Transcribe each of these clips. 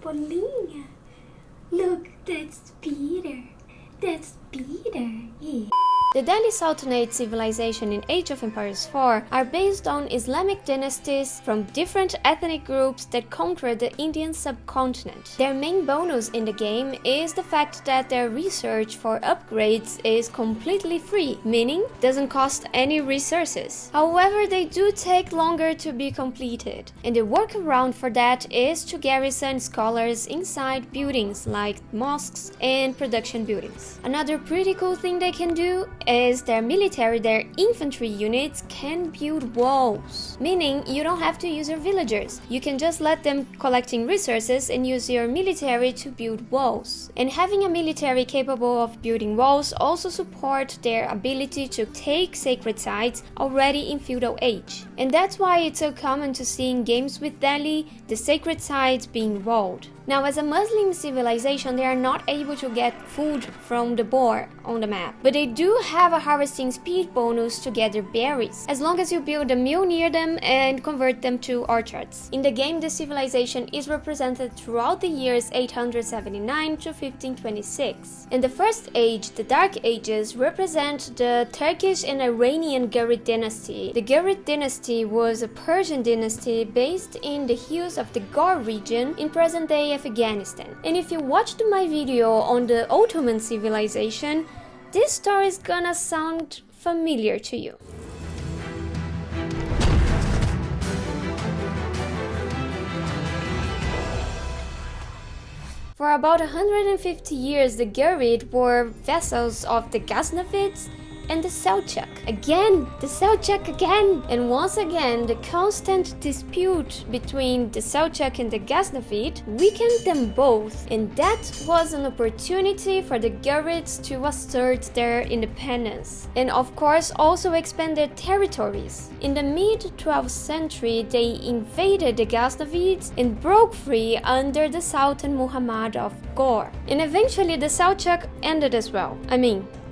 bolinha. Look, that's Peter. That's Peter. Yeah. The Delhi Sultanate civilization in Age of Empires 4 are based on Islamic dynasties from different ethnic groups that conquered the Indian subcontinent. Their main bonus in the game is the fact that their research for upgrades is completely free, meaning doesn't cost any resources. However, they do take longer to be completed, and the workaround for that is to garrison scholars inside buildings like mosques and production buildings. Another pretty cool thing they can do is their infantry units can build walls, meaning you don't have to use your villagers. You can just let them collecting resources and use your military to build walls. And having a military capable of building walls also support their ability to take sacred sites already in feudal age. And that's why it's so common to see in games with Delhi the sacred sites being walled. Now, as a Muslim civilization, they are not able to get food from the boar on the map, but they do have a harvesting speed bonus to gather berries, as long as you build a mill near them and convert them to orchards. In the game, the civilization is represented throughout the years 879 to 1526. In the first age, the Dark Ages, represent the Turkish and Iranian Ghurid Dynasty. The Ghurid Dynasty was a Persian dynasty based in the hills of the Ghor region in present-day Afghanistan. And if you watched my video on the Ottoman civilization, this story is gonna sound familiar to you. For about 150 years, the Ghurid were vassals of the Ghaznavids and the Seljuk. Again, the Seljuk again! And once again, the constant dispute between the Seljuk and the Ghaznavid weakened them both, and that was an opportunity for the Ghurids to assert their independence, and of course also expand their territories. In the mid-12th century, they invaded the Ghaznavids and broke free under the Sultan Muhammad of Ghor. And eventually the Seljuk ended as well.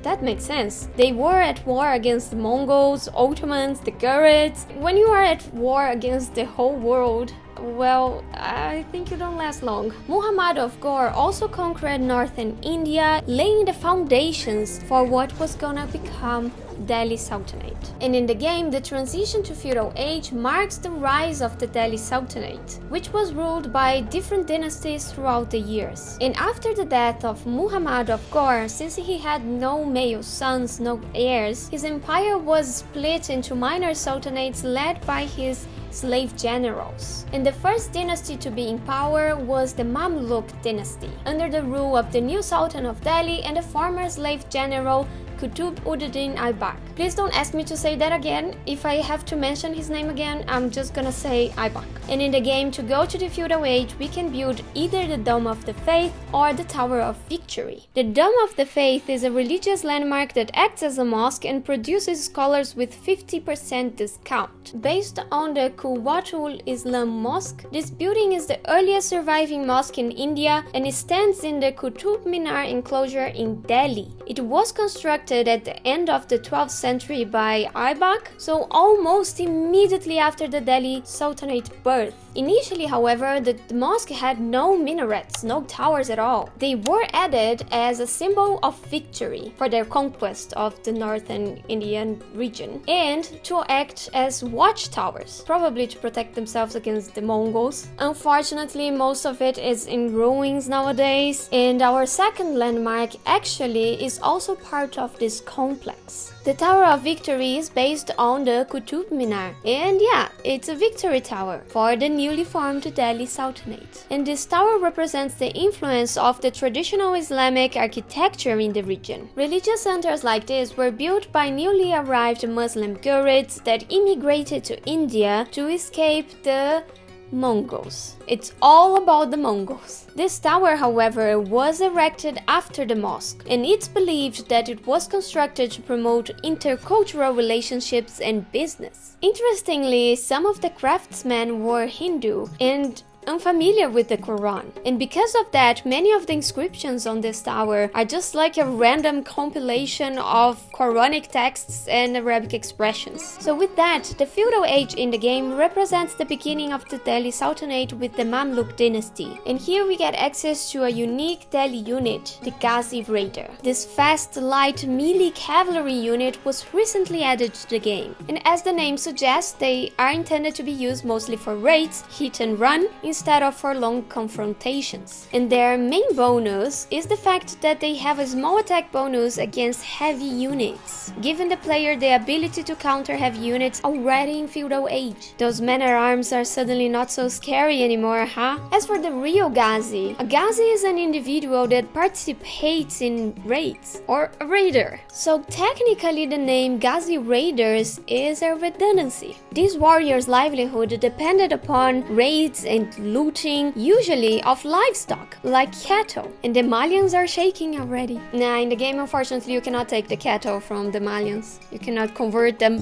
That makes sense. They were at war against the Mongols, Ottomans, the Ghurids. When you are at war against the whole world, well, I think you don't last long. Muhammad of Ghor also conquered northern India, laying the foundations for what was gonna become Delhi Sultanate. And in the game, the transition to feudal age marks the rise of the Delhi Sultanate, which was ruled by different dynasties throughout the years. And after the death of Muhammad of Ghor, since he had no male sons, no heirs, his empire was split into minor sultanates led by his slave generals. And the first dynasty to be in power was the Mamluk Dynasty, under the rule of the new Sultan of Delhi and the former slave general Qutb-ud-Din Aybak. Please don't ask me to say that again. If I have to mention his name again, I'm just gonna say Aybak. And in the game, to go to the feudal age, we can build either the Dome of the Faith or the Tower of Victory. The Dome of the Faith is a religious landmark that acts as a mosque and produces scholars with 50% discount. Based on the Quwwatul Islam Mosque, this building is the earliest surviving mosque in India, and it stands in the Qutub Minar enclosure in Delhi. It was constructed at the end of the 12th century by Aybak, so almost immediately after the Delhi Sultanate birth. Initially, however, the mosque had no minarets, no towers at all. They were added as a symbol of victory for their conquest of the northern Indian region and to act as watchtowers, probably to protect themselves against the Mongols. Unfortunately, most of it is in ruins nowadays, and our second landmark actually is also part of this complex. The Tower of Victory is based on the Qutub Minar, and yeah, it's a victory tower for the newly formed Delhi Sultanate. And this tower represents the influence of the traditional Islamic architecture in the region. Religious centers like this were built by newly arrived Muslim Ghurids that immigrated to India to escape the Mongols. It's all about the Mongols. This tower, however, was erected after the mosque, and it's believed that it was constructed to promote intercultural relationships and business. Interestingly, some of the craftsmen were Hindu, and unfamiliar with the Quran. And because of that, many of the inscriptions on this tower are just like a random compilation of Quranic texts and Arabic expressions. So with that, the feudal age in the game represents the beginning of the Delhi Sultanate with the Mamluk Dynasty. And here we get access to a unique Delhi unit, the Ghazi Raider. This fast, light, melee cavalry unit was recently added to the game. And as the name suggests, they are intended to be used mostly for raids, hit and run, instead of for long confrontations. And their main bonus is the fact that they have a small attack bonus against heavy units, giving the player the ability to counter heavy units already in feudal age. Those men-at-arms are suddenly not so scary anymore, huh? As for the real Ghazi, a Ghazi is an individual that participates in raids, or a raider. So technically the name Ghazi Raiders is a redundancy. These warriors' livelihood depended upon raids and looting, usually of livestock, like cattle. And the Malians are shaking already. Nah, in the game unfortunately you cannot take the cattle from the Malians. You cannot convert them.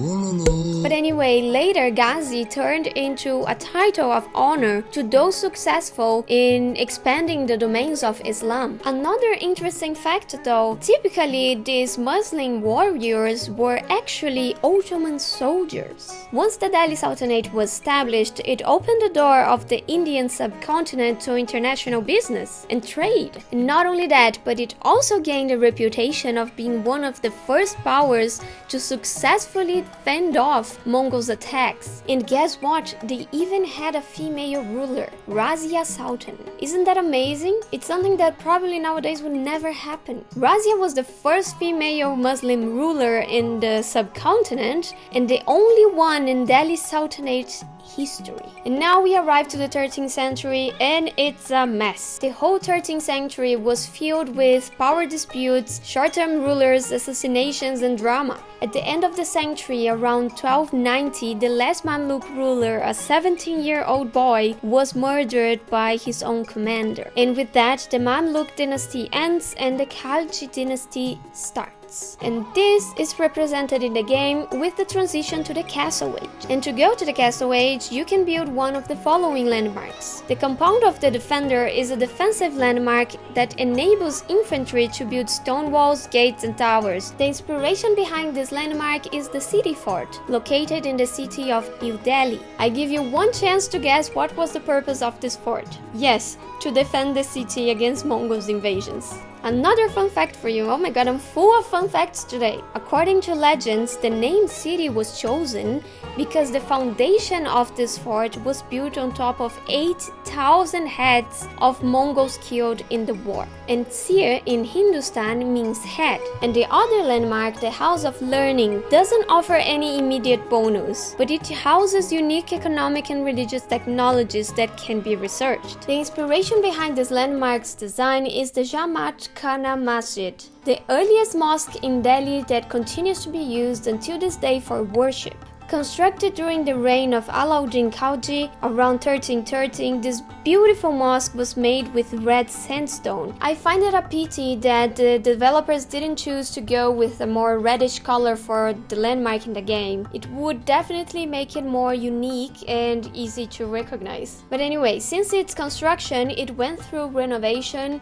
But anyway, later Ghazi turned into a title of honor to those successful in expanding the domains of Islam. Another interesting fact though, typically these Muslim warriors were actually Ottoman soldiers. Once the Delhi Sultanate was established, it opened the door of the Indian subcontinent to international business and trade. And not only that, but it also gained a reputation of being one of the first powers to successfully fend off Mongols' attacks. And guess what? They even had a female ruler, Razia Sultan. Isn't that amazing? It's something that probably nowadays would never happen. Razia was the first female Muslim ruler in the subcontinent and the only one in Delhi Sultanate history. And now we arrive to the 13th century and it's a mess. The whole 13th century was filled with power disputes, short-term rulers, assassinations and drama. At the end of the century, around 1290, the last Mamluk ruler, a 17-year-old boy, was murdered by his own commander. And with that, the Mamluk Dynasty ends and the Khalji Dynasty starts. And this is represented in the game with the transition to the Castle Age. And to go to the Castle Age, you can build one of the following landmarks. The Compound of the Defender is a defensive landmark that enables infantry to build stone walls, gates and towers. The inspiration behind this landmark is the city fort, located in the city of New Delhi. I give you one chance to guess what was the purpose of this fort. Yes, to defend the city against Mongols' invasions. Another fun fact for you. Oh my god, I'm full of fun facts today. According to legends, the name city was chosen because the foundation of this fort was built on top of 8,000 heads of Mongols killed in the war. And Sir in Hindustan means head. And the other landmark, the House of Learning, doesn't offer any immediate bonus, but it houses unique economic and religious technologies that can be researched. The inspiration behind this landmark's design is the Jamaat Khana Masjid, the earliest mosque in Delhi that continues to be used until this day for worship. Constructed during the reign of Alauddin Khalji around 1313, this beautiful mosque was made with red sandstone. I find it a pity that the developers didn't choose to go with a more reddish color for the landmark in the game. It would definitely make it more unique and easy to recognize. But anyway, since its construction, it went through renovation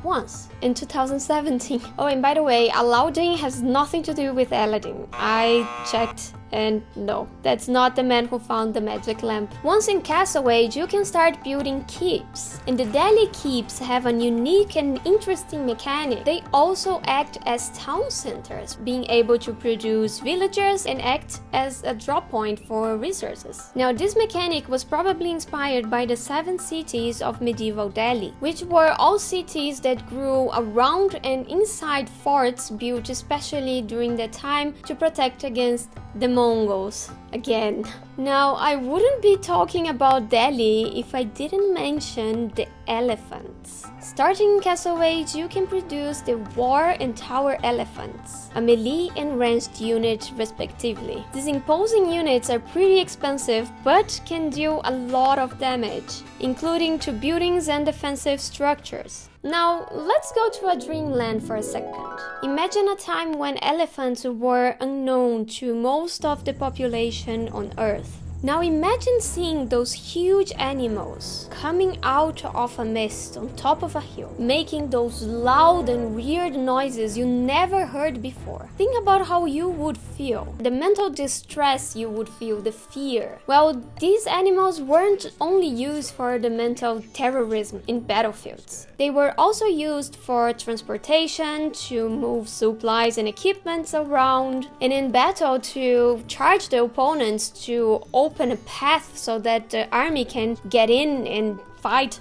once in 2017. Oh, and by the way, Alauddin has nothing to do with Aladdin. I checked and no, that's not the man who found the magic lamp. Once in Castle Age, you can start building keeps. And the Delhi keeps have a unique and interesting mechanic. They also act as town centers, being able to produce villagers and act as a drop point for resources. Now, this mechanic was probably inspired by the 7 cities of medieval Delhi, which were all cities that grew around and inside forts built especially during that time to protect against the Mongols again. Now, I wouldn't be talking about Delhi if I didn't mention the elephants. Starting in Castle Age, you can produce the War and Tower Elephants, a melee and ranged unit respectively. These imposing units are pretty expensive but can deal a lot of damage, including to buildings and defensive structures. Now, let's go to a dreamland for a second. Imagine a time when elephants were unknown to most of the population on Earth. Now imagine seeing those huge animals coming out of a mist on top of a hill, making those loud and weird noises you never heard before. Think about how you would feel, the mental distress you would feel, the fear. Well, these animals weren't only used for the mental terrorism in battlefields. They were also used for transportation, to move supplies and equipments around, and in battle to charge the opponents to open a path so that the army can get in and fight.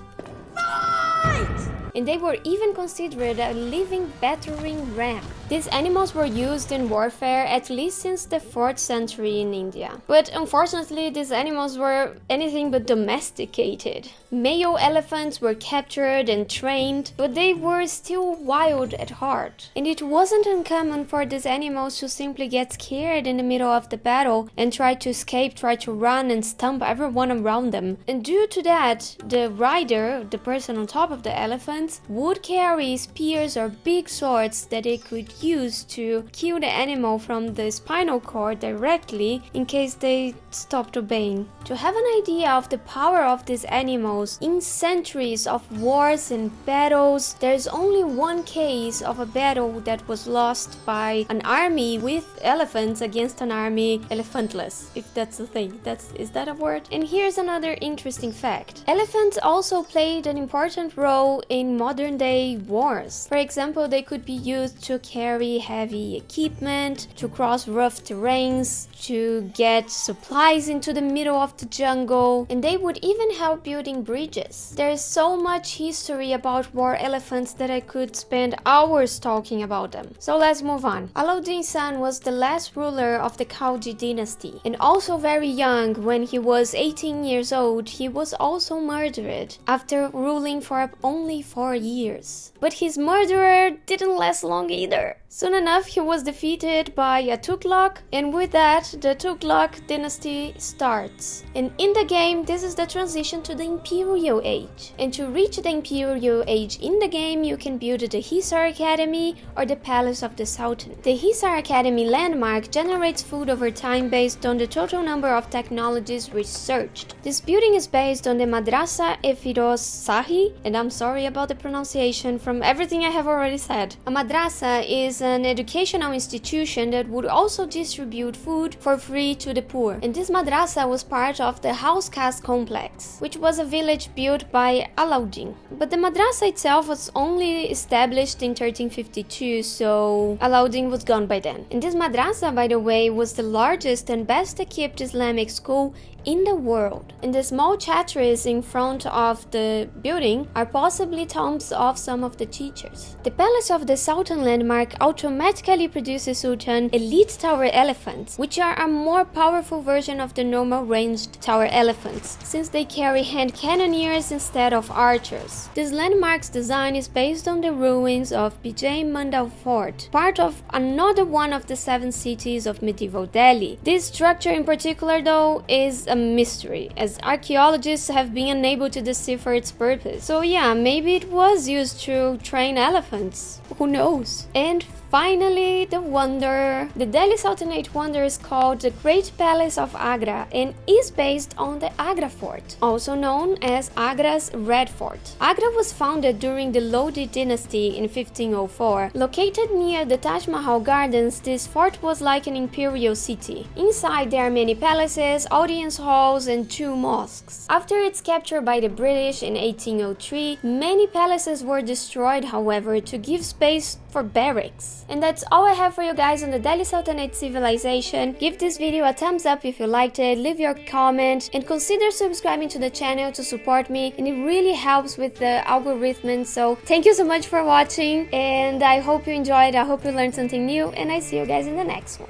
And they were even considered a living battering ram. These animals were used in warfare at least since the 4th century in India. But unfortunately, these animals were anything but domesticated. Male elephants were captured and trained, but they were still wild at heart. And it wasn't uncommon for these animals to simply get scared in the middle of the battle and try to escape, try to run and stomp everyone around them. And due to that, the rider, the person on top of the elephant, would carry spears or big swords that they could use to kill the animal from the spinal cord directly in case they stopped obeying. To have an idea of the power of these animals, in centuries of wars and battles, there's only one case of a battle that was lost by an army with elephants against an army elephantless, if that's a thing. Is that a word? And here's another interesting fact. Elephants also played an important role in modern day wars. For example, they could be used to carry heavy equipment, to cross rough terrains, to get supplies into the middle of the jungle, and they would even help building bridges. There is so much history about war elephants that I could spend hours talking about them. So let's move on. Alauddin's son was the last ruler of the Khalji Dynasty, and also very young. When he was 18 years old, he was also murdered after ruling for only 4 years. But his murderer didn't last long either. Soon enough, he was defeated by a Tughlaq, and with that, the Tughlaq dynasty starts. And in the game, this is the transition to the Imperial Age. And to reach the Imperial Age in the game, you can build the Hisar Academy or the Palace of the Sultan. The Hisar Academy landmark generates food over time based on the total number of technologies researched. This building is based on the Madrasa-e Firoz-Shahi, and I'm sorry about the pronunciation from everything I have already said. A madrasa is an educational institution that would also distribute food for free to the poor. And this madrasa was part of the House Caste complex, which was a village built by Alauddin. But the madrasa itself was only established in 1352, so Alauddin was gone by then. And this madrasa, by the way, was the largest and best equipped Islamic school in the world. And the small chhatris in front of the building are possibly tombs of some of the teachers. The Palace of the Sultan landmark automatically produces Sultan elite tower elephants, which are a more powerful version of the normal ranged tower elephants, since they carry hand cannoneers instead of archers. This landmark's design is based on the ruins of Bijay Mandal Fort, part of another one of the 7 cities of medieval Delhi. This structure in particular, though, is a mystery, as archaeologists have been unable to decipher its purpose. So yeah, maybe it was used to train elephants. Who knows? And finally, the wonder. The Delhi Sultanate wonder is called the Great Palace of Agra and is based on the Agra Fort, also known as Agra's Red Fort. Agra was founded during the Lodi Dynasty in 1504. Located near the Taj Mahal Gardens, this fort was like an imperial city. Inside there are many palaces, audience halls, and 2 mosques. After its capture by the British in 1803, many palaces were destroyed, however, to give space for barracks. And that's all I have for you guys on the Delhi Sultanate civilization. Give this video a thumbs up if you liked it, leave your comment, and consider subscribing to the channel to support me, and it really helps with the algorithm. So thank you so much for watching, and I hope you enjoyed, I hope you learned something new, and I see you guys in the next one.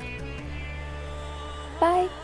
Bye!